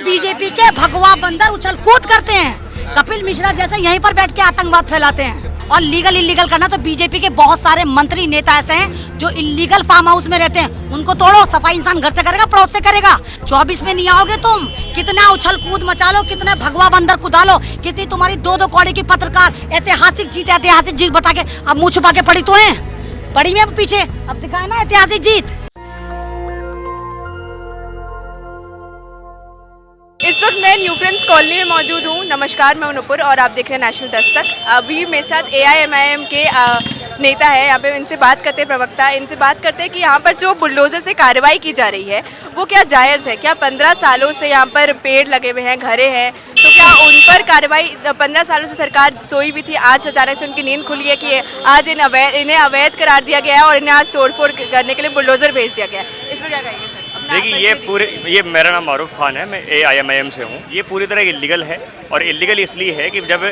BJP के भगवा बंदर उछल कूद करते हैं। कपिल मिश्रा जैसे यहीं पर बैठ के आतंकवाद फैलाते हैं। और लीगल इलीगल करना, तो बीजेपी के बहुत सारे मंत्री नेता ऐसे हैं जो इलीगल फार्म हाउस में रहते हैं, उनको तोड़ो। सफाई इंसान घर से करेगा, पड़ोस से करेगा। 24 में नहीं आओगे तुम। कितना उछल कूद मचा लो, कितने भगवा बंदर कुदा लो, कितनी तुम्हारी दो कौड़ी की पत्रकार ऐतिहासिक जीत बता के अब मुँह छुपा के पड़ी तो है, पड़ी में पीछे। अब दिखाए ना ऐतिहासिक जीत। इस वक्त मैं न्यू फ्रेंड्स कॉलोनी में मौजूद हूँ। नमस्कार, मैं नुपुर और आप देख रहे हैं नेशनल दस्तक। अभी मेरे साथ AIMIM के नेता है, यहाँ पे इनसे बात करते हैं, प्रवक्ता। इनसे बात करते हैं कि यहाँ पर जो बुलडोजर से कार्रवाई की जा रही है वो क्या जायज़ है? क्या 15 सालों से यहाँ पर पेड़ लगे हुए हैं, घरें हैं, तो क्या उन पर कार्रवाई 15 सालों से सरकार सोई भी थी, आज अचानक से उनकी नींद खुली है कि आज इन्हें अवैध करार दिया गया है और इन्हें आज तोड़फोड़ करने के लिए बुलडोजर भेज दिया गया है? इस पर क्या कहेंगे सर? देखिए, ये मेरा नाम मारूफ खान है, मैं AIMIM से हूँ। ये पूरी तरह इलीगल है और इलीगल इसलिए है कि जब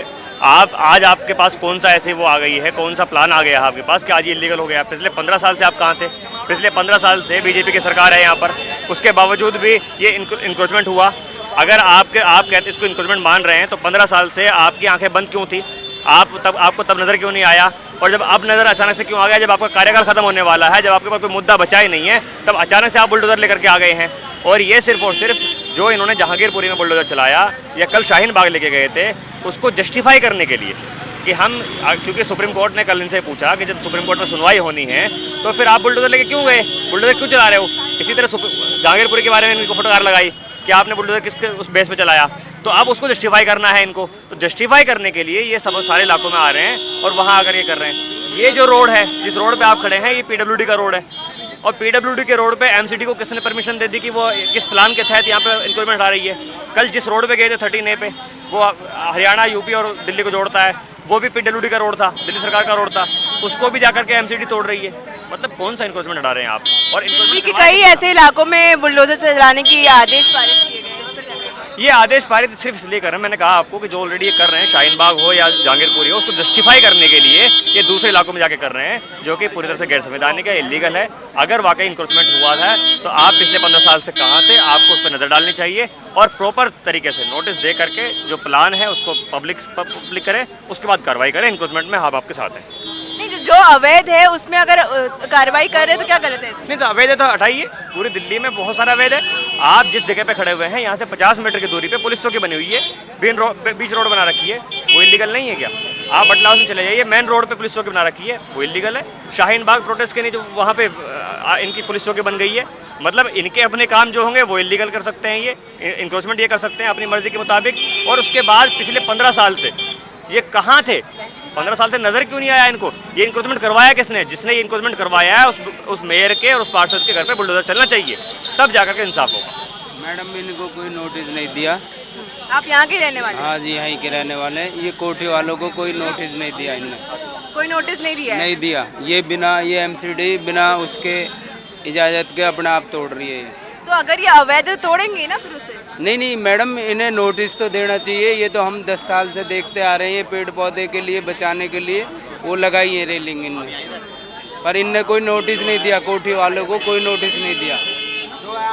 आज आपके पास कौन सा ऐसे वो आ गई है, कौन सा प्लान आ गया है आपके पास कि आज ये इलीगल हो गया। पिछले 15 साल से आप कहाँ थे? पिछले 15 साल से बीजेपी की सरकार है यहाँ पर, उसके बावजूद भी ये इंक्रोचमेंट हुआ। अगर आप कहते इसको इंक्रोचमेंट मान रहे हैं तो 15 साल से आपकी आँखें बंद क्यों थी? आपको तब नज़र क्यों नहीं आया? और जब अब नज़र अचानक से क्यों आ गया? जब आपका कार्यकाल खत्म होने वाला है, जब आपके पास कोई मुद्दा बचा ही नहीं है, तब अचानक से आप बुलडोज़र लेकर के आ गए हैं। और ये सिर्फ और सिर्फ जो इन्होंने जहांगीरपुरी में बुलडोज़र चलाया या कल शाहीन बाग लेके गए थे, उसको जस्टिफाई करने के लिए कि क्योंकि सुप्रीम कोर्ट ने कल इनसे पूछा कि जब सुप्रीम कोर्ट में सुनवाई होनी है तो फिर आप बुलडोज़र लेके क्यों गए, बुलडोज़र क्यों चला रहे हो? इसी तरह जहांगीरपुरी के बारे में इनको फटकार लगाई कि आपने बुलडोज़र किसके उस बेस पे चलाया, तो अब उसको जस्टिफाई करना है इनको। तो जस्टिफाई करने के लिए ये सब सारे इलाकों में आ रहे हैं और वहाँ आकर ये कर रहे हैं। ये जो रोड है, जिस रोड पे आप खड़े हैं, ये PWD का रोड है और PWD के रोड पे MCD को किसने परमिशन दे दी कि वो किस प्लान के तहत यहाँ पे इंक्रोचमेंट आ रही है? कल जिस रोड पे गए थे 13A पे, वो हरियाणा, यूपी और दिल्ली को जोड़ता है, वो भी PWD का रोड था, दिल्ली सरकार का रोड था, उसको भी जाकर के MCD तोड़ रही है। मतलब कौन सा इंक्रोचमेंट हटा रहे हैं आप? और कई ऐसे इलाकों में बुलडोजर चलाने की आदेश पारित किए गए, ये आदेश पारित सिर्फ इसलिए कर रहे हैं, मैंने कहा आपको कि जो ऑलरेडी ये कर रहे हैं, शाहीन बाग हो या जहांगीरपुरी हो, उसको जस्टिफाई करने के लिए ये दूसरे इलाकों में जाके कर रहे हैं, जो कि पूरी तरह से गैर संवैधानिक है, इलीगल है। अगर वाकई इंक्रोचमेंट हुआ है तो आप पिछले 15 साल से कहाँ थे, आपको उस पर नज़र डालनी चाहिए और प्रॉपर तरीके से नोटिस दे करके जो प्लान है उसको पब्लिक करें, उसके बाद कार्रवाई करें। इंक्रोचमेंट में हम आपके साथ हैं। नहीं, जो अवैध है उसमें अगर कार्रवाई कर रहे हैं तो क्या गलत है? नहीं, तो अवैध है तो हटाइए। पूरी दिल्ली में बहुत सारा अवैध है। आप जिस जगह पे खड़े हुए हैं, यहाँ से 50 मीटर की दूरी पे पुलिस चौकी बनी हुई है, बीच रोड बना रखी है, वो इलीगल नहीं है क्या? आप बटला हाउस में चले जाइए, मेन रोड पे पुलिस चौकी बना रखी है, वो इलीगल है। शाहीन बाग प्रोटेस्ट के नीचे वहाँ पे इनकी पुलिस चौकी बन गई है। मतलब इनके अपने काम जो होंगे वो इलीगल कर सकते हैं, ये इंक्रोचमेंट ये कर सकते हैं अपनी मर्जी के मुताबिक। और उसके बाद पिछले 15 साल से ये कहाँ थे? 15 साल से नजर क्यों नहीं आया इनको? ये इंक्रोचमेंट करवाया किसने? जिसने ये इंक्रोचमेंट करवाया है उस मेयर के और उस पार्षद के घर पे बुलडोजर चलना चाहिए, तब जाकर के इंसाफ होगा। मैडम, इनको कोई नोटिस नहीं दिया। आप यहाँ के रहने वाले? हाँ जी, यहीं के रहने वाले हैं। ये कोठी वालों को कोई नोटिस नहीं दिया, इनने कोई नोटिस नहीं दिया? नहीं दिया। ये MCD बिना उसके इजाज़त के अपने आप तोड़ रही है। तो अगर ये अवैध तोड़ेंगे ना फिर उसे? नहीं मैडम, इन्हें नोटिस तो देना चाहिए। ये तो हम 10 साल से देखते आ रहे हैं, ये पेड़ पौधे के लिए बचाने के लिए वो लगाई है रेलिंग इनने, पर इनने कोई नोटिस नहीं दिया। कोठी वालों को कोई नोटिस नहीं दिया।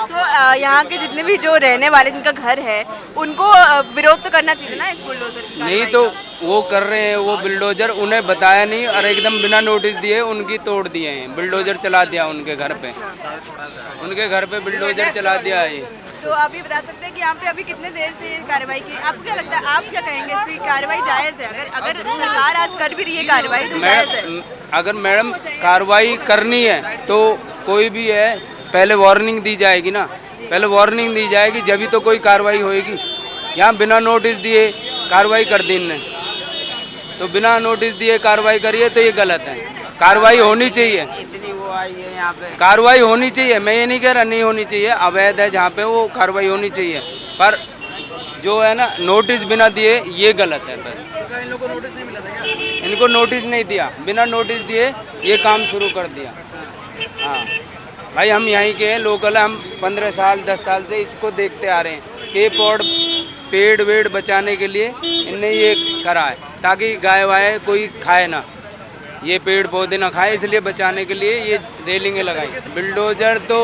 तो यहाँ के जितने भी जो रहने वाले जिनका घर है, उनको विरोध तो करना चाहिए ना इस बुलडोजर की? नहीं, तो वो कर रहे हैं, वो बुलडोजर उन्हें बताया नहीं और एकदम बिना नोटिस दिए उनकी तोड़ दिए हैं। बुलडोजर चला दिया उनके घर पे, बुलडोजर चला दिया है। तो आप ये बता सकते हैं कि यहाँ पे अभी कितने देर से कार्रवाई की? आपको क्या लगता है, आप क्या कहेंगे? इसकी कार्रवाई जायज़ है? अगर सरकार आज कर भी रही है कार्रवाई तो जायज़ है? अगर मैडम कार्रवाई करनी है तो कोई भी है, पहले वार्निंग दी जाएगी ना, पहले वार्निंग दी जाएगी जब तो कोई कार्रवाई होएगी। यहाँ बिना नोटिस दिए कार्रवाई कर दी इनने, तो बिना नोटिस दिए कार्रवाई करिए तो ये गलत है। कार्रवाई होनी चाहिए, इतनी वो आई है यहाँ पे, कार्रवाई होनी चाहिए। मैं ये नहीं कह रहा नहीं होनी चाहिए, अवैध है जहाँ पे वो कार्रवाई होनी चाहिए, पर जो है ना नोटिस बिना दिए ये गलत है। बस इन लोगों को नोटिस नहीं मिला था क्या? इनको नोटिस नहीं दिया, बिना नोटिस दिए ये काम शुरू कर दिया। हाँ भाई, हम यहीं के हैं, लोकल है, हम 15 साल 10 साल से इसको देखते आ रहे हैं कि पेड़ वेड़ बचाने के लिए इनने ये करा है ताकि गाय वाय कोई खाए ना। ये पेड़ पौधे ना खाए, इसलिए बचाने के लिए ये रेलिंगें लगाई। बिल्डोजर तो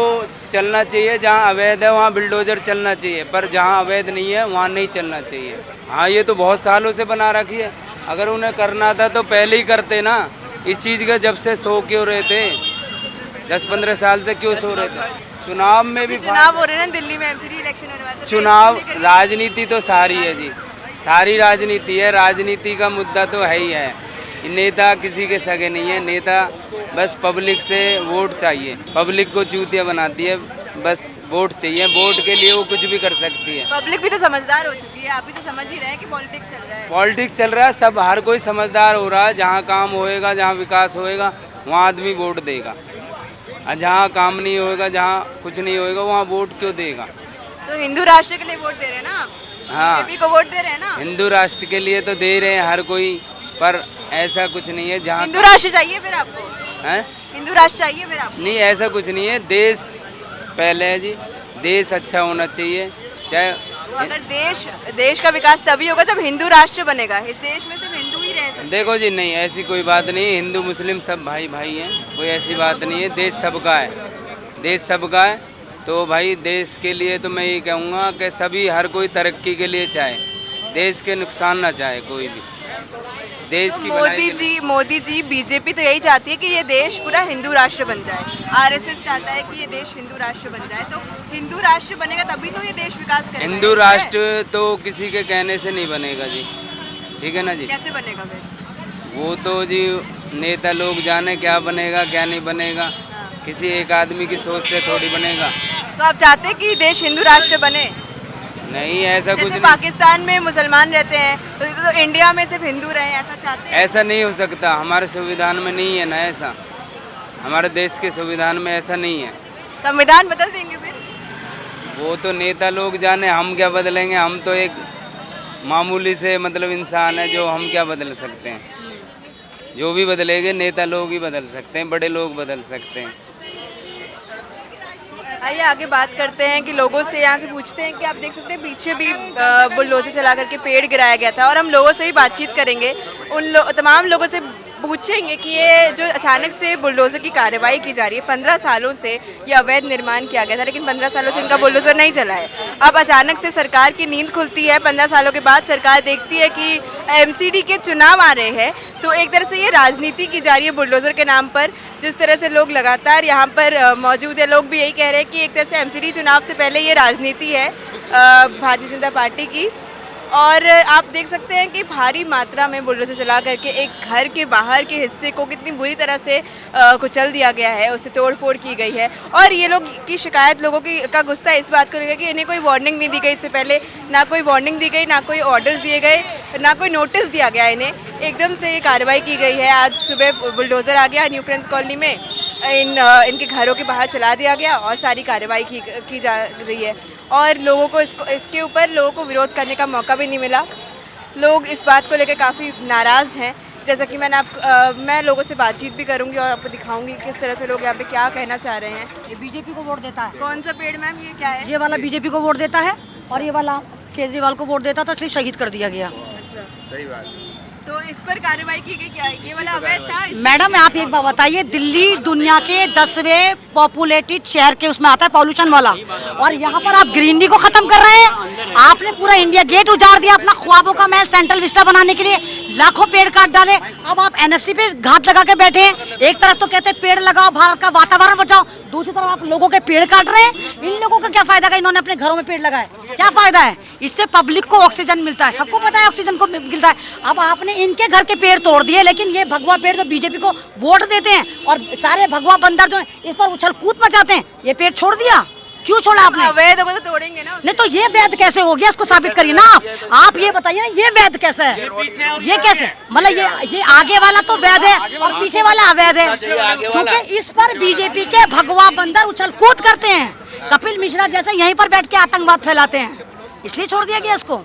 चलना चाहिए, जहाँ अवैध है वहाँ बिल्डोजर चलना चाहिए, पर जहाँ अवैध नहीं है वहाँ नहीं चलना चाहिए। हाँ, ये तो बहुत सालों से बना रखी है, अगर उन्हें करना था तो पहले ही करते ना। इस चीज़ का जब से सो क्यों रहे थे, 10-15 साल से क्यों सो रहे थे। चुनाव में भी चुनाव हो रहे हैं ना दिल्ली में, एमसीडी इलेक्शन होने वाला है, तो चुनाव फिर राजनीति तो सारी है जी, सारी राजनीति है। राजनीति का मुद्दा तो है ही है। नेता किसी के सगे नहीं है, नेता बस पब्लिक से वोट चाहिए, पब्लिक को चूतिया बनाती है, बस वोट चाहिए, वोट के लिए वो कुछ भी कर सकती है। पब्लिक भी तो समझदार हो चुकी है, आप भी तो समझ ही रहे हैं कि पॉलिटिक्स चल रहा है। पॉलिटिक्स चल रहा है, सब हर कोई समझदार हो रहा है। जहाँ काम होएगा, जहाँ विकास होएगा वहाँ आदमी वोट देगा, और जहाँ काम नहीं होएगा, जहाँ कुछ नहीं होएगा वहाँ वोट क्यों देगा। तो हिंदू राष्ट्र के लिए वोट दे रहे हैं ना आप, हाँ, बीजेपी को वोट दे रहे हैं ना। हिंदू राष्ट्र के लिए तो दे रहे हैं हर कोई, पर ऐसा कुछ नहीं है जहाँ हिंदू राष्ट्र चाहिए फिर आपको, है हिंदू राष्ट्र चाहिए फिर आपको। नहीं, ऐसा कुछ नहीं है। देश पहले है जी, देश अच्छा होना चाहिए। चाहे तो अगर देश का विकास तभी होगा जब हिंदू राष्ट्र बनेगा। इस देश में सिर्फ हिंदू ही रह सकते हैं। देखो जी, नहीं ऐसी कोई बात नहीं, हिंदू मुस्लिम सब भाई भाई हैं, कोई ऐसी बात नहीं है। देश सबका है, देश सबका है। तो भाई देश के लिए तो मैं ये कहूँगा कि सभी हर कोई तरक्की के लिए चाहे, देश के नुकसान ना चाहे कोई भी। देश की मोदी जी बीजेपी तो यही चाहती है कि ये देश पूरा हिंदू राष्ट्र बन जाए। आरएसएस चाहता है कि ये देश हिंदू राष्ट्र बन जाए। तो हिंदू राष्ट्र बनेगा तभी तो ये देश विकास करेगा। हिंदू राष्ट्र तो किसी के कहने से नहीं बनेगा जी, ठीक है ना जी। कैसे बनेगा फिर? वो तो जी नेता लोग जाने क्या बनेगा क्या नहीं बनेगा, किसी एक आदमी की सोच से थोड़ी बनेगा। तो आप चाहते हैं कि देश हिंदू राष्ट्र बने? नहीं, ऐसा कुछ जैसे नहीं। पाकिस्तान में मुसलमान रहते हैं तो इंडिया में सिर्फ हिंदू रहे, ऐसा चाहते हैं? ऐसा नहीं हो सकता, हमारे संविधान में नहीं है ना ऐसा, हमारे देश के संविधान में ऐसा नहीं है। संविधान बदल देंगे फिर? वो तो नेता लोग जाने, हम क्या बदलेंगे। हम तो एक मामूली से मतलब इंसान है, जो हम क्या बदल सकते हैं। जो भी बदलेंगे नेता लोग ही बदल सकते हैं, बड़े लोग बदल सकते हैं। आइए आगे बात करते हैं कि लोगों से यहाँ से पूछते हैं कि आप देख सकते हैं पीछे भी बुलडोजर चला करके पेड़ गिराया गया था, और हम लोगों से ही बातचीत करेंगे। तमाम लोगों से पूछेंगे कि ये जो अचानक से बुलडोजर की कार्रवाई की जा रही है, 15 सालों से ये अवैध निर्माण किया गया था, लेकिन 15 सालों से इनका बुलडोजर नहीं चला है। अब अचानक से सरकार की नींद खुलती है, 15 सालों के बाद सरकार देखती है कि एमसीडी के चुनाव आ रहे हैं, तो एक तरह से ये राजनीति की जा रही है बुलडोजर के नाम पर। जिस तरह से लोग लगातार यहाँ पर मौजूद है, लोग भी यही कह रहे हैं कि एक तरह से एमसीडी चुनाव से पहले ये राजनीति है भारतीय जनता पार्टी की। और आप देख सकते हैं कि भारी मात्रा में बुलडोजर चला करके एक घर के बाहर के हिस्से को कितनी बुरी तरह से कुचल दिया गया है, उससे तोड़फोड़ की गई है। और ये लोग की शिकायत, लोगों की का गुस्सा इस बात को लेकर कि इन्हें कोई वार्निंग नहीं दी गई, इससे पहले ना कोई वार्निंग दी गई, ना कोई ऑर्डर्स दिए गए, ना कोई नोटिस दिया गया इन्हें। एकदम से ये कार्रवाई की गई है। आज सुबह बुलडोज़र आ गया न्यू फ्रेंड्स कॉलोनी में, इनके घरों के बाहर चला दिया गया और सारी कार्रवाई की जा रही है। और लोगों को इसके ऊपर लोगों को विरोध करने का मौका भी नहीं मिला। लोग इस बात को लेकर काफ़ी नाराज़ हैं। जैसा कि मैं लोगों से बातचीत भी करूंगी और आपको दिखाऊंगी किस तरह से लोग यहाँ पे क्या कहना चाह रहे हैं। ये बीजेपी को वोट देता है। कौन सा पेड़ मैम, ये क्या है? ये वाला बीजेपी को वोट देता है और ये वाला केजरीवाल को वोट देता था, इसलिए शहीद कर दिया गया। सही बात। तो इस पर कार्रवाई की गई क्या? ये वाला अवैध था? मैडम आप एक बात बताइए, दिल्ली दुनिया के 10वें पॉपुलेटेड शहर के उसमें आता है, पॉल्यूशन वाला, और यहाँ पर आप ग्रीनरी को खत्म कर रहे हैं। आपने पूरा इंडिया गेट उजाड़ दिया अपना ख्वाबों का महल सेंट्रल विस्टा बनाने के लिए, लाखों पेड़ काट डाले। अब आप एनएफसी पे घात लगा के बैठे हैं। एक तरफ तो कहते हैं पेड़ लगाओ, भारत का वातावरण बचाओ, दूसरी तरफ आप लोगों के पेड़ काट रहे हैं। इन लोगों का क्या फायदा, इन्होंने अपने घरों में पेड़ लगाए, क्या फायदा है? इससे पब्लिक को ऑक्सीजन मिलता है, सबको पता है ऑक्सीजन को मिलता है। अब आपने इनके घर के पेड़ तोड़ दिए, लेकिन ये भगवा पेड़ जो बीजेपी को वोट देते हैं और सारे भगवा बंदर जो हैं इस पर उछल कूद मचाते हैं, ये पेड़ छोड़ दिया। क्यों छोड़ा आपने? अवैध होगा तो तोड़ेंगे ना। नहीं तो ये वैध कैसे हो गया, इसको साबित करिए ना आप ये बताइए ना, ये वैध कैसे है? ये कैसे, मतलब ये आगे वाला तो वैध है और पीछे वाला अवैध है, क्योंकि इस पर बीजेपी के भगवा बंदर उछल कूद करते हैं। कपिल मिश्रा जैसे यहीं पर बैठ के आतंकवाद फैलाते हैं, इसलिए छोड़ दिया गया इसको।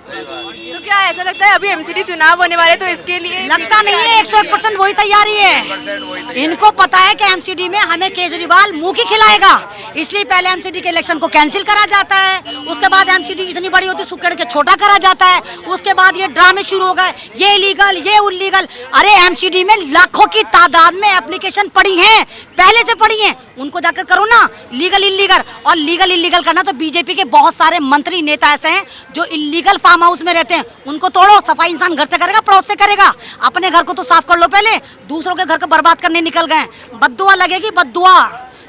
तो क्या ऐसा लगता है अभी एमसीडी चुनाव होने वाले तो इसके लिए लगता नहीं है, 101% वही तैयारी है। इनको पता है कि एमसीडी में हमें केजरीवाल मुंह की खिलाएगा, इसलिए पहले एमसीडी के इलेक्शन को कैंसिल करा जाता है, उसके बाद एमसीडी इतनी बड़ी होती सुकड़ के छोटा करा जाता है, उसके बाद ये ड्रामे शुरू हो गए, ये इलीगल ये इलीगल। अरे एमसीडी में लाखों की तादाद में एप्लीकेशन पड़ी हैं, पहले से पड़ी हैं, उनको जाकर करो ना लीगल इलीगल। और लीगल इलीगल करना तो बीजेपी के बहुत सारे मंत्री नेता ऐसे हैं जो इलीगल फार्म हाउस में रहते हैं, उनको तोड़ो। सफाई इंसान घर से करेगा, पड़ोस से करेगा, अपने घर को तो साफ कर लो पहले, दूसरों के घर को बर्बाद करने निकल गए। बद्दुआ लगेगी बद्दुआ,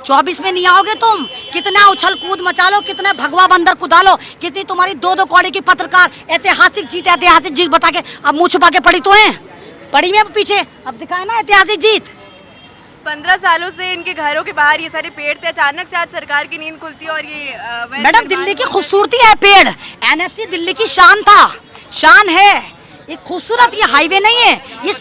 24 में नहीं आओगे तुम। कितना उछल कूद मचा लो, कितने भगवा बंदर कुदा लो, कितनी तुम्हारी दो कौड़ी की पत्रकार ऐतिहासिक जीत बता के अब मुंह छुपा के पड़ी तो है, पड़ी में पीछे, अब दिखाए ना ऐतिहासिक जीत। 15 सालों से इनके घरों के बाहर ये सारे पेड़ थे, अचानक से आज सरकार की नींद खुलती है और ये मैडम दिल्ली की खूबसूरती है पेड़, एनएफसी दिल्ली की शान था, शान है, एक खूबसूरत, ये हाईवे नहीं है, ये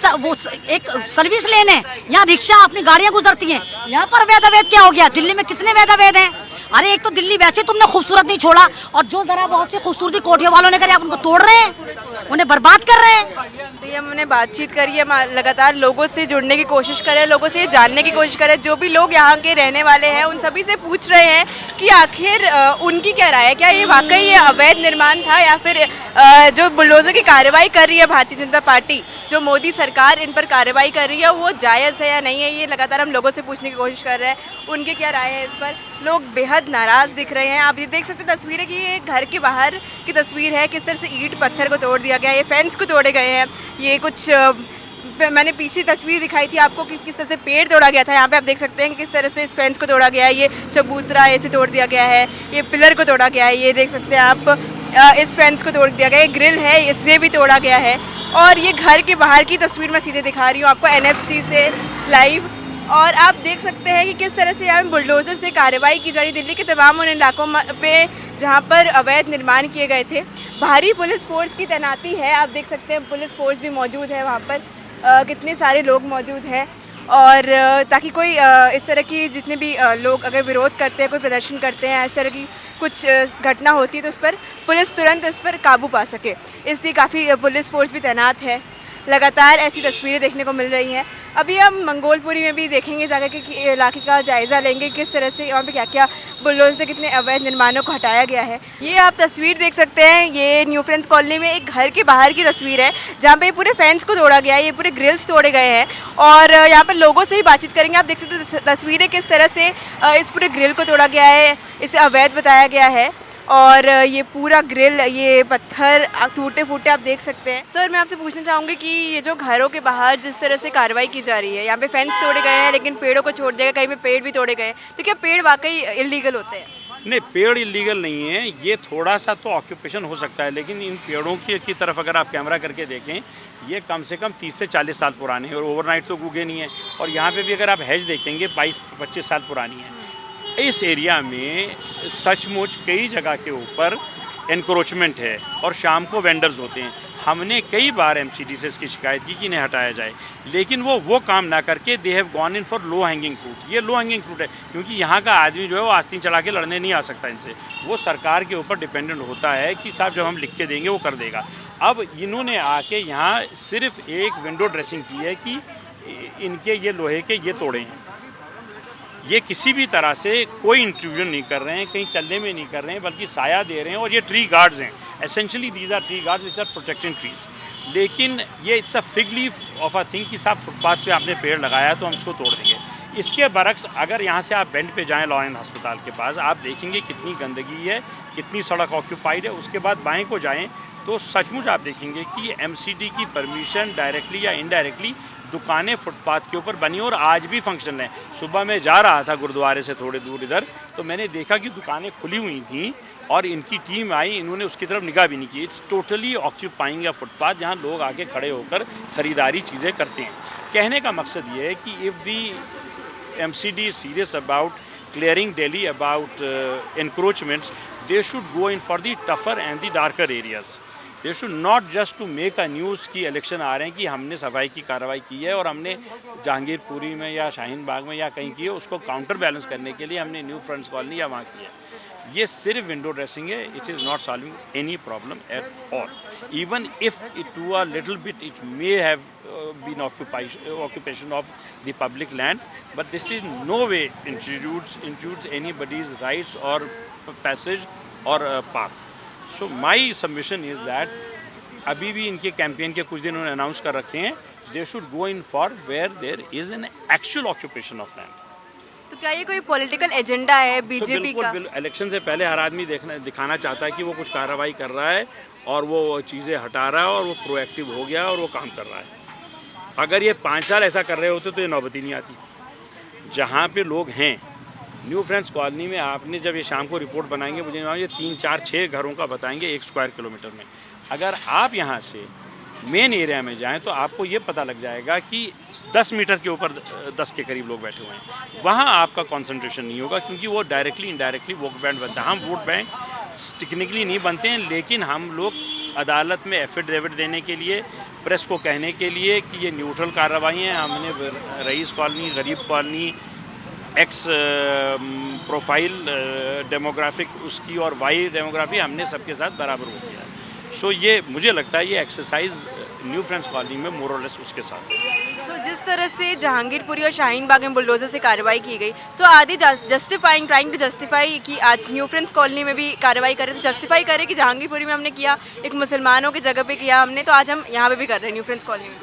एक सर्विस लेन है, यहाँ रिक्शा अपनी गाड़ियाँ गुजरती हैं। यहाँ पर वैध अवैध क्या हो गया? दिल्ली में कितने वैध अवैध हैं? अरे एक तो दिल्ली वैसे तुमने खूबसूरत नहीं छोड़ा, और जो जरा बहुत सी खूबसूरती कोठियों वालों ने करी आप उनको तोड़ रहे हैं, उन्हें बर्बाद कर रहे हैं। तो ये हमने बातचीत करी है, लगातार लोगों से जुड़ने की कोशिश कर रहे हैं, लोगों से ये जानने की कोशिश कर रहे हैं, जो भी लोग यहाँ के रहने वाले हैं उन सभी से पूछ रहे हैं कि आखिर उनकी क्या राय है, क्या ये वाकई ये अवैध निर्माण था या फिर जो बुलडोजर की कार्रवाई कर रही है भारतीय जनता पार्टी, जो मोदी सरकार इन पर कार्रवाई कर रही है वो जायज़ है या नहीं है। ये लगातार हम लोगों से पूछने की कोशिश कर रहे हैं, उनके क्या राय है इस पर। लोग बेहद नाराज़ दिख रहे हैं। आप ये देख सकते हैं तस्वीरें कि ये घर के बाहर की तस्वीर है, किस तरह से ईंट पत्थर को तोड़ दिया गया है, ये फेंस को तोड़े गए हैं, ये कुछ मैंने पीछे तस्वीर दिखाई थी आपको कि किस तरह से पेड़ तोड़ा गया था। यहाँ पे आप देख सकते हैं कि किस तरह से इस फेंस को तोड़ा गया है, ये चबूतरा ऐसे तोड़ दिया गया है, ये पिलर को तोड़ा गया है, ये देख सकते हैं आप इस फेंस को तोड़ दिया गया है, ग्रिल है इससे भी तोड़ा गया है। और ये घर के बाहर की तस्वीर मैं सीधे दिखा रही हूँ आपको एनएफसी से लाइव, और आप देख सकते हैं कि किस तरह से यहाँ बुलडोज़र से कार्रवाई की जा रही है दिल्ली के तमाम उन इलाकों पे जहाँ पर अवैध निर्माण किए गए थे। भारी पुलिस फोर्स की तैनाती है, आप देख सकते हैं पुलिस फोर्स भी मौजूद है वहाँ पर, कितने सारे लोग मौजूद हैं, और ताकि कोई इस तरह की जितने भी लोग अगर विरोध करते हैं, कोई प्रदर्शन करते हैं, इस तरह की कुछ घटना होती है तो उस पर पुलिस तुरंत उस पर काबू पा सके, इसलिए काफ़ी पुलिस फोर्स भी तैनात है। लगातार ऐसी तस्वीरें देखने को मिल रही हैं। अभी हम मंगोलपुरी में भी देखेंगे जाकर के इलाके का जायज़ा लेंगे, किस तरह से वहाँ पे क्या क्या बुलडोज़र से कितने अवैध निर्माणों को हटाया गया है। ये आप तस्वीर देख सकते हैं, ये न्यू फ्रेंड्स कॉलोनी में एक घर के बाहर की तस्वीर है जहाँ पे पूरे फेंस को तोड़ा गया है, ये पूरे ग्रिल्स तोड़े गए हैं, और यहाँ पर लोगों से ही बातचीत करेंगे। आप देख सकते हैं तस्वीरें किस तरह से इस पूरे ग्रिल को तोड़ा गया है, इसे अवैध बताया गया है, और ये पूरा ग्रिल, ये पत्थर टूटे फूटे आप देख सकते हैं। सर मैं आपसे पूछना चाहूँगी कि ये जो घरों के बाहर जिस तरह से कार्रवाई की जा रही है, यहाँ पे फेंस तोड़े गए हैं लेकिन पेड़ों को छोड़ दिया गया, कहीं पे पेड़ भी तोड़े गए हैं, तो क्या पेड़ वाकई इलीगल होते हैं? नहीं, पेड़ इलीगल नहीं है, ये थोड़ा सा तो ऑक्यूपेशन हो सकता है, लेकिन इन पेड़ों की तरफ अगर आप कैमरा करके देखें, ये कम से कम 30 से 40 साल पुराने हैं और ओवरनाइट तो उगे नहीं है। और यहाँ पे भी अगर आप हैज देखेंगे 22-25 साल पुरानी है। इस एरिया में सचमुच कई जगह के ऊपर एनक्रोचमेंट है और शाम को वेंडर्स होते हैं। हमने कई बार एमसीडी से इसकी शिकायत की कि इन्हें हटाया जाए, लेकिन वो काम ना करके they have gone in for low hanging fruit. ये लो हैंगिंग फ्रूट है, क्योंकि यहाँ का आदमी जो है वो आस्तीन चढ़ा के लड़ने नहीं आ सकता इनसे, वो सरकार के ऊपर डिपेंडेंट होता है कि साहब जब हम लिख के देंगे वो कर देगा। अब इन्होंने आके यहाँ सिर्फ एक विंडो ड्रेसिंग की है कि इनके ये लोहे के ये तोड़े हैं, ये किसी भी तरह से कोई इंट्रूजन नहीं कर रहे हैं, कहीं चलने में नहीं कर रहे हैं, बल्कि साया दे रहे हैं। और ये ट्री गार्ड्स हैं, essentially these are tree guards which are protecting trees. लेकिन ये it's a fig leaf of a thing कि साहब फुटपाथ पे आपने पेड़ लगाया तो हम इसको तोड़ देंगे। इसके बरक्स अगर यहाँ से आप बेंड पे जाएं लॉयन अस्पताल के पास, आप देखेंगे कितनी गंदगी है, कितनी सड़क ऑक्यूपाइड है। उसके बाद बाएँ को जाएँ तो सचमुच आप देखेंगे कि एमसीडी की परमिशन डायरेक्टली या इनडायरेक्टली दुकानें फुटपाथ के ऊपर बनी और आज भी फंक्शनल हैं। सुबह मैं जा रहा था गुरुद्वारे से थोड़े दूर इधर, तो मैंने देखा कि दुकानें खुली हुई थीं और इनकी टीम आई, इन्होंने उसकी तरफ निगाह भी नहीं की। It's totally occupying a footpath जहां लोग आके खड़े होकर ख़रीदारी चीज़ें करते हैं। कहने का मकसद ये है कि if the MCD is serious about clearing Delhi about encroachments, they should go in for the tougher and the darker areas. They should not just to make a news कि इलेक्शन आ रहे हैं कि हमने सफाई की कार्रवाई की है और हमने जहांगीरपुरी में या शाहीन बाग में या कहीं की है, उसको काउंटर बैलेंस करने के लिए हमने न्यू फ्रेंड्स कॉलोनी या वहाँ की है। ये सिर्फ विंडो ड्रेसिंग है. It is not solving any problem at all. Even if it to a little bit it may have been occupation of the public land, but this is no way intrudes anybody's rights or passage or path. So my submission is that अभी भी इनके campaign के कुछ दिन उन्होंने announce कर रखे हैं. They should go in for where there is an actual occupation of land. तो क्या ये कोई पॉलिटिकल एजेंडा है बीजेपी का? इलेक्शन से पहले हर आदमी दिखाना चाहता है कि वो कुछ कार्रवाई कर रहा है और वो चीज़ें हटा रहा है और वो प्रोएक्टिव हो गया और वो काम कर रहा है. अगर ये 5 साल ऐसा कर रहे होते तो ये नौबत ही नहीं आती. जहाँ पे लोग हैं न्यू फ्रेंड्स कॉलोनी में, आपने जब ये शाम को रिपोर्ट बनाएंगे मुझे ये 3, 4, 6 घरों का बताएंगे 1 स्क्वायर किलोमीटर में. अगर आप यहाँ से मेन एरिया में जाएं तो आपको ये पता लग जाएगा कि 10 मीटर के ऊपर 10 के करीब लोग बैठे हुए हैं. वहाँ आपका कंसंट्रेशन नहीं होगा क्योंकि वो डायरेक्टली इनडायरेक्टली वोट बैंक बनता है. हम वोट बैंक टेक्निकली नहीं बनते हैं, लेकिन हम लोग अदालत में एफिडेविट देने के लिए, प्रेस को कहने के लिए कि ये न्यूट्रल कार्रवाई हैं. हमने रईस कॉलोनी, गरीब कॉलोनी, एक्स प्रोफाइल डेमोग्राफिक उसकी और वाई डेमोग्राफी हमने सबके साथ बराबर हो किया. सो ये मुझे लगता है ये एक्सरसाइज न्यू फ्रेंड्स कॉलोनी में मोर और लेस उसके साथ. तो जिस तरह से जहांगीरपुरी और शाहीन बाग में बुलडोजर से कार्रवाई की गई, तो आदि जस्टिफाइंग ट्राइंग टू जस्टिफाई कि आज न्यू फ्रेंड्स कॉलोनी में भी कार्रवाई करें, तो जस्टिफाई करें कि जहांगीरपुरी में हमने किया, एक मुसलमानों की जगह पे किया हमने, तो आज हम यहाँ पे भी कर रहे हैं न्यू फ्रेंड्स कॉलोनी में.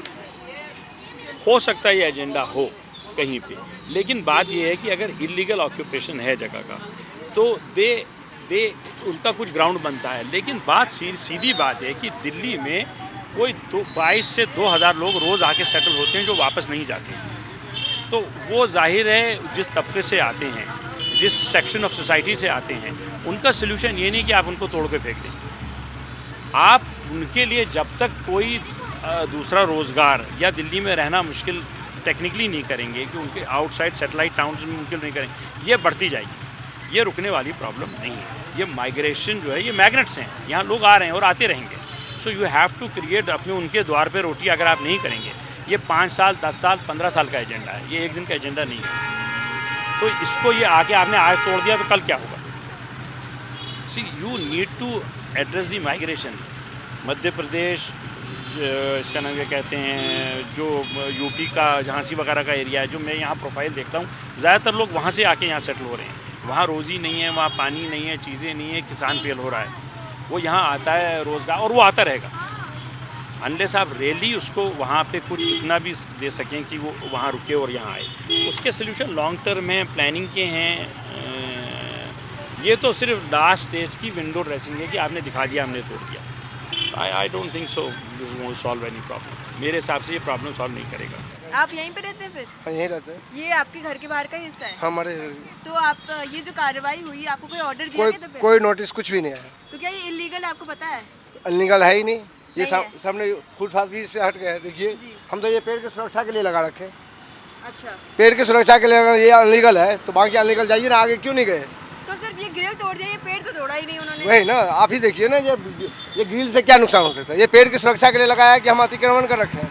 हो सकता है ये एजेंडा हो कहीं पे, लेकिन बात ये है कि अगर इलीगल ऑक्यूपेशन है जगह का तो उनका कुछ ग्राउंड बनता है. लेकिन बात सीधी बात है कि दिल्ली में कोई 22 से 2000 लोग रोज़ आके सेटल होते हैं जो वापस नहीं जाते. तो वो जाहिर है जिस तबके से आते हैं, जिस सेक्शन ऑफ सोसाइटी से आते हैं, उनका सोल्यूशन ये नहीं कि आप उनको तोड़ के फेंक दें. आप उनके लिए जब तक कोई दूसरा रोज़गार या दिल्ली में रहना मुश्किल टेक्निकली नहीं करेंगे कि उनके आउटसाइड सेटेलाइट टाउन्स में मुश्किल नहीं करेंगे, ये बढ़ती जाएगी. ये रुकने वाली प्रॉब्लम नहीं है. ये माइग्रेशन जो है ये मैग्नेट्स हैं, यहाँ लोग आ रहे हैं और आते रहेंगे. So you have to create अपने उनके द्वार पे रोटी अगर आप नहीं करेंगे. ये 5 साल, 10 साल, 15 साल का एजेंडा है, ये एक दिन का एजेंडा नहीं है. तो इसको ये आके आपने आज तोड़ दिया तो कल क्या होगा? See you need to address the migration. Madhya Pradesh, इसका नाम क्या कहते हैं, जो यूपी का झांसी वगैरह का एरिया है, जो मैं यहाँ प्रोफाइल देखता हूँ, ज़्यादातर लोग वहाँ से आके यहाँ सेटल हो रहे हैं. वहाँ रोज़ी नहीं है, वहाँ पानी नहीं है, चीज़ें नहीं है, किसान फेल हो रहा है. वो यहाँ आता है रोज़गार और वो आता रहेगा अनलेस आप रियली उसको वहाँ पे कुछ इतना भी दे सकें कि वो वहाँ रुके और यहाँ आए. उसके सोल्यूशन लॉन्ग टर्म में प्लानिंग के हैं. ये तो सिर्फ लास्ट स्टेज की विंडो ड्रेसिंग है कि आपने दिखा दिया, हमने तोड़ दिया. I don't think so this will solve any problem. मेरे हिसाब से ये प्रॉब्लम सॉल्व नहीं करेगा. आप यहीं पे रहते हैं फिर? हाँ, यहीं रहते हैं. ये आपके घर के बाहर का हिस्सा है? हमारे तो आप ये जो कार्रवाई हुई, आपको कोई ऑर्डर दिया गया था फिर? कोई नोटिस कुछ भी नहीं आया. तो क्या ये इलीगल है, आपको पता है? अनलीगल है ही नहीं. ये नहीं है। सामने फुटपाथ भी से हट गए. देखिए हम तो ये पेड़ की सुरक्षा के लिए लगा रखे. अच्छा, पेड़ की सुरक्षा के लिए अगर ये अनलीगल है तो बाकी अनलीगल जाइए ना, आगे क्यों नहीं गए? तो सिर्फ ये ग्रिल तोड़ दिया, ये पेड़ तो तोड़ा ही नहीं उन्होंने. वही ना, आप ही देखिए ना, ये ग्रिल से क्या नुकसान हो सकता है? ये पेड़ की सुरक्षा के लिए लगाया है कि हम अतिक्रमण कर रखे हैं.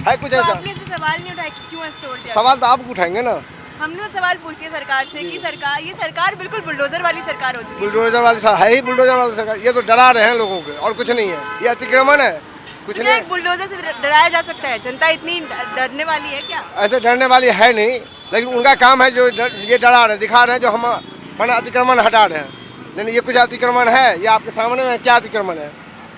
है कुछ तो ऐसा? आपने इसमें सवाल नहीं उठाया कि क्यों ऐसे तोड़ दिया? सवाल तो आप उठाएंगे ना. हमने तो सवाल पूछ लिया सरकार से कि सरकार, ये सरकार बिल्कुल बुलडोजर वाली सरकार हो चुकी है. बुलडोजर वाली है ही बुलडोजर वाली सरकार. ये तो डरा रहे हैं लोगों को और कुछ नहीं है. ये अतिक्रमण है, कुछ बिना नहीं. एक बुलडोजर से डराया जा सकता है? जनता इतनी डरने वाली है क्या? ऐसे डरने वाली है नहीं, लेकिन उनका काम है जो ये डरा रहे हैं, दिखा रहे हैं जो हम अतिक्रमण हटा रहे हैं. लेकिन ये कुछ अतिक्रमण है, ये आपके सामने में क्या अतिक्रमण है?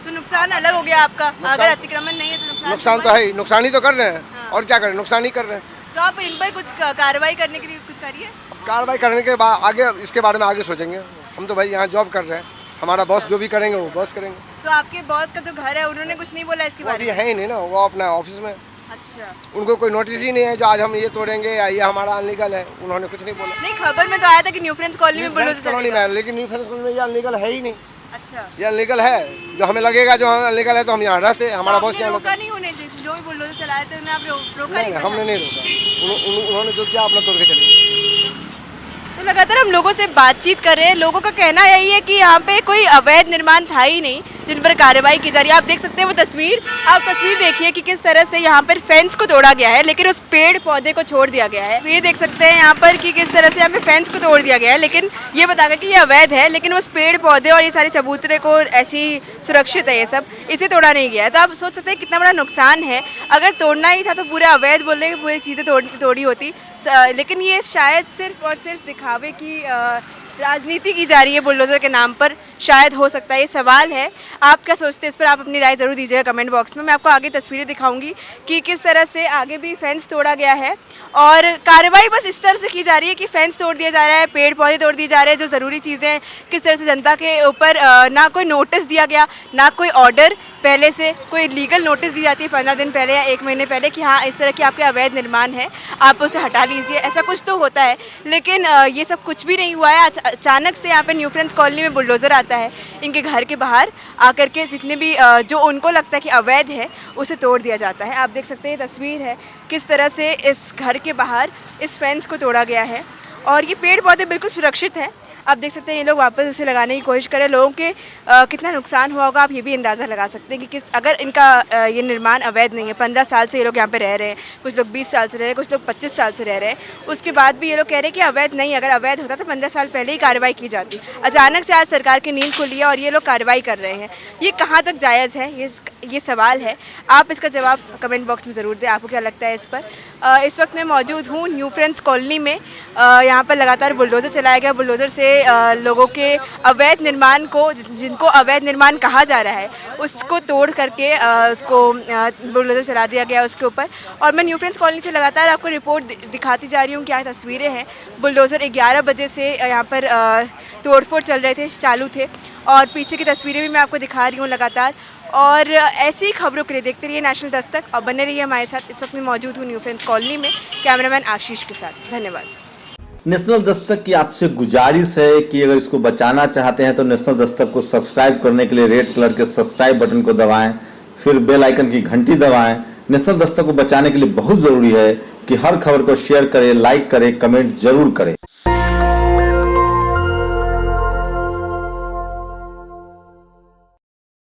तो नुकसान अलग हो गया आपका. अगर अतिक्रमण नहीं है तो नुकसान तो है ही. नुकसान ही तो कर रहे हैं. हाँ। और क्या करें, नुकसान ही कर रहे हैं. तो आप इन पर कुछ कार्रवाई करने के लिए कुछ करिए. कार्रवाई करने के बाद आगे इसके बारे में आगे सोचेंगे. हम तो भाई यहाँ जॉब कर रहे हैं, हमारा बॉस जो भी करेंगे वो बॉस करेंगे. तो आपके बॉस का जो घर है उन्होंने कुछ नहीं बोला इसके वो बारे अभी में? है ही नहीं ना, वो अपना ऑफिस में. अच्छा, उनको कोई नोटिस ही नहीं है जो आज हम ये तोड़ेंगे या ये हमारा अनलीगल है. उन्होंने कुछ नहीं बोला. नहीं, खबर में तो आया था कि न्यू फ्रेंड्स कॉलोनी में न्यू फ्रेंड्स बुलडोजर कॉलोनी चलेगा. में, लेकिन न्यू फ्रेंड्स कॉलोनी में ये अनलीगल है ही नहीं. अच्छा, ये अनलीगल है. जो हमें लगेगा जो अनलीगल है तो हम यहाँ रहते हैं. हमारा तो बॉस आपने यहाँ रोका रहता है. नहीं होने चाहिए. जो भी बुलडोजर चलाए थे उन्हें आप रोका नहीं, नहीं. हमने नहीं रोका. उन्होंने जो किया अपना तोड़ के चले गए. तो तो लगातार हम लोगों से बातचीत कर रहे हैं। लोगों का कहना यही है कि यहाँ पे कोई अवैध निर्माण था ही नहीं जिन पर कार्रवाई की जा रही है। आप देख सकते हैं वो तस्वीर, आप तस्वीर देखिए कि किस तरह से यहाँ पर फेंस को तोड़ा गया है, लेकिन उस पेड़ पौधे को छोड़ दिया गया है। ये देख सकते हैं यहाँ पर कि किस तरह से यहाँ पे फेंस को तोड़ दिया गया है, लेकिन ये बताया कि ये अवैध है, लेकिन उस पेड़ पौधे और ये सारे चबूतरे को ऐसी सुरक्षित है, ये सब इसे तोड़ा नहीं गया है। तो आप सोच सकते हैं कितना बड़ा नुकसान है। अगर तोड़ना ही था तो पूरे अवैध बोलने की पूरी चीज़ें तोड़ी होती, लेकिन ये शायद सिर्फ और सिर्फ दिखावे की राजनीति की जा रही है बुलडोज़र के नाम पर, शायद हो सकता है। ये सवाल है, आप क्या सोचते हैं इस पर? आप अपनी राय ज़रूर दीजिएगा कमेंट बॉक्स में। मैं आपको आगे तस्वीरें दिखाऊंगी कि किस तरह से आगे भी फेंस तोड़ा गया है और कार्रवाई बस इस तरह से की जा रही है कि फेंस तोड़ दिया जा रहा है, पेड़ पौधे तोड़ दिए जा रहे हैं, जो ज़रूरी चीज़ें किस तरह से जनता के ऊपर ना कोई नोटिस दिया गया, ना कोई ऑर्डर पहले से कोई लीगल नोटिस दी जाती है 15 दिन पहले या 1 महीने पहले कि हाँ इस तरह के आपके अवैध निर्माण है, आप उसे हटा लीजिए, ऐसा कुछ तो होता है। लेकिन ये सब कुछ भी नहीं हुआ है। अचानक से यहाँ पे न्यू फ्रेंड्स कॉलोनी में बुलडोज़र आता है, इनके घर के बाहर आकर के जितने भी जो उनको लगता है कि अवैध है उसे तोड़ दिया जाता है। आप देख सकते हैं ये तस्वीर है किस तरह से इस घर के बाहर इस फेंस को तोड़ा गया है और ये पेड़ पौधे बिल्कुल सुरक्षित हैं। आप देख सकते हैं ये लोग वापस उसे लगाने की कोशिश करें। लोगों के कितना नुकसान हुआ होगा आप ये भी अंदाज़ा लगा सकते हैं कि किस अगर इनका ये निर्माण अवैध नहीं है। 15 साल से ये लोग यहाँ पे रह रहे हैं, कुछ लोग 20 साल से रह रहे हैं, कुछ लोग 25 साल से रह रहे हैं, उसके बाद भी ये लोग कह रहे हैं कि अवैध नहीं। अगर अवैध होता तो 15 साल पहले ही कार्रवाई की जाती। अचानक से आज सरकार की नींद खुली है और ये लोग कार्रवाई कर रहे हैं। ये कहाँ तक जायज़ है, ये सवाल है। आप इसका जवाब कमेंट बॉक्स में ज़रूर दें, आपको क्या लगता है इस पर। इस वक्त मैं मौजूद हूँ न्यू फ्रेंड्स कॉलोनी में। यहाँ पर लगातार बुलडोज़र चलाया गया। बुलडोज़र से लोगों के अवैध निर्माण को, जिनको अवैध निर्माण कहा जा रहा है, उसको तोड़ करके उसको बुलडोज़र चला दिया गया उसके ऊपर। और मैं न्यू फ्रेंड्स कॉलोनी से लगातार आपको रिपोर्ट दिखाती जा रही हूँ। क्या तस्वीरें हैं, बुलडोज़र 11 बजे से यहाँ पर तोड़फोड़ चल रहे थे, चालू थे, और पीछे की तस्वीरें भी मैं आपको दिखा रही हूँ लगातार। और ऐसी खबरों के लिए देखते रहिए नेशनल दस्तक और बने रहिए हमारे साथ। इस वक्त मैं मौजूद हूँ न्यू फ्रेंड्स कॉलोनी में कैमरामैन आशीष के साथ। धन्यवाद। नेशनल दस्तक की आपसे गुजारिश है कि अगर इसको बचाना चाहते हैं तो नेशनल दस्तक को सब्सक्राइब करने के लिए रेड कलर के सब्सक्राइब बटन को दबाएं, फिर बेल आइकन की घंटी दबाएं। नेशनल दस्तक को बचाने के लिए बहुत जरूरी है कि हर खबर को शेयर करें, लाइक करें, कमेंट जरूर करें।